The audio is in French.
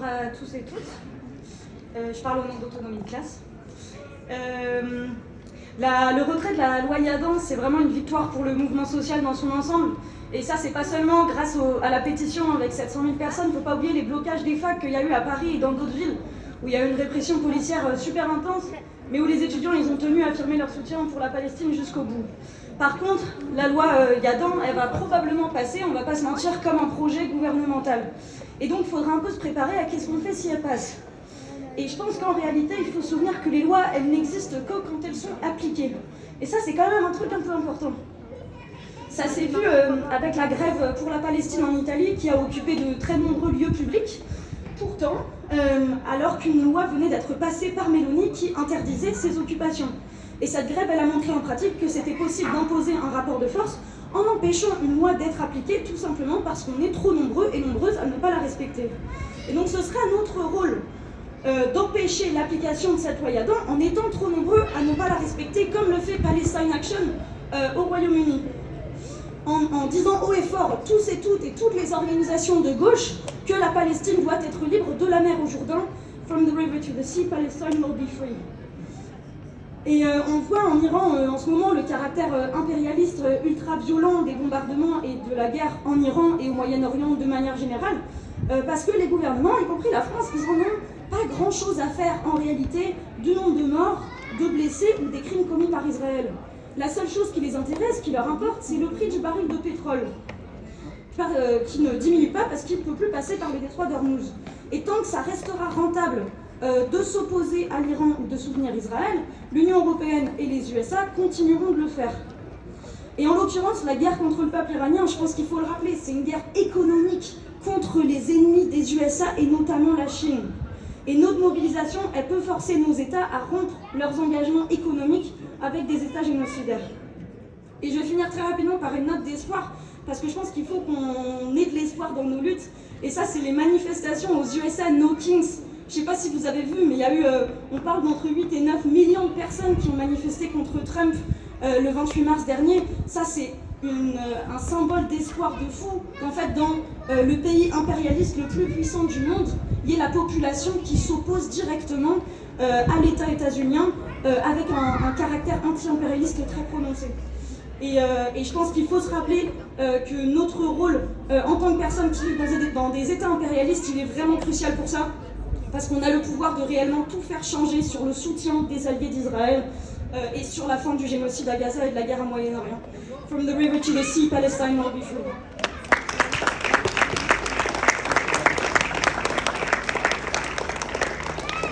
à tous et toutes. Je parle au nom d'Autonomie de classe. Le retrait de la loi Yadan, c'est vraiment une victoire pour le mouvement social dans son ensemble. Et ça, c'est pas seulement grâce à la pétition avec 700 000 personnes. Il ne faut pas oublier les blocages des facs qu'il y a eu à Paris et dans d'autres villes, où il y a eu une répression policière super intense, mais où les étudiants ils ont tenu à affirmer leur soutien pour la Palestine jusqu'au bout. Par contre, la loi Yadan, elle va probablement passer, on va pas se mentir, comme un projet gouvernemental. Et donc, il faudra un peu se préparer à qu'est-ce qu'on fait si elle passe. Et je pense qu'en réalité, il faut se souvenir que les lois, elles n'existent que quand elles sont appliquées. Et ça, c'est quand même un truc un peu important. Ça s'est vu avec la grève pour la Palestine en Italie, qui a occupé de très nombreux lieux publics. Pourtant, alors qu'une loi venait d'être passée par Meloni qui interdisait ces occupations. Et cette grève, elle a montré en pratique que c'était possible d'imposer un rapport de force en empêchant une loi d'être appliquée, tout simplement parce qu'on est trop nombreux et nombreuses à ne pas la respecter. Et donc ce serait à notre rôle d'empêcher l'application de cette loi Yadan en étant trop nombreux à ne pas la respecter, comme le fait Palestine Action au Royaume-Uni. En disant haut et fort, tous et toutes les organisations de gauche, que la Palestine doit être libre de la mer au Jourdain, from the river to the sea, Palestine will be free. Et on voit en Iran en ce moment le caractère impérialiste ultra-violent des bombardements et de la guerre en Iran et au Moyen-Orient de manière générale, parce que les gouvernements, y compris la France, ils n'en ont pas grand-chose à faire en réalité du nombre de morts, de blessés ou des crimes commis par Israël. La seule chose qui les intéresse, qui leur importe, c'est le prix du baril de pétrole, qui ne diminue pas parce qu'il ne peut plus passer par le détroit d'Ormuz. Et tant que ça restera rentable de s'opposer à l'Iran ou de soutenir Israël, l'Union européenne et les USA continueront de le faire. Et en l'occurrence, la guerre contre le peuple iranien, je pense qu'il faut le rappeler, c'est une guerre économique contre les ennemis des USA et notamment la Chine. Et notre mobilisation, elle peut forcer nos États à rompre leurs engagements économiques avec des États génocidaires. Et je vais finir très rapidement par une note d'espoir, parce que je pense qu'il faut qu'on ait de l'espoir dans nos luttes. Et ça, c'est les manifestations aux USA No Kings. Je ne sais pas si vous avez vu, mais il y a eu, on parle d'entre 8 et 9 millions de personnes qui ont manifesté contre Trump le 28 mars dernier. Ça, c'est un symbole d'espoir de fou, qu'en fait, dans le pays impérialiste le plus puissant du monde, il y ait la population qui s'oppose directement à l'État états-unien avec un caractère anti-impérialiste très prononcé. Et je pense qu'il faut se rappeler que notre rôle en tant que personne qui vit dans des États impérialistes, il est vraiment crucial pour ça, parce qu'on a le pouvoir de réellement tout faire changer sur le soutien des alliés d'Israël et sur la fin du génocide à Gaza et de la guerre au Moyen-Orient. From the river to the sea, Palestine will be free.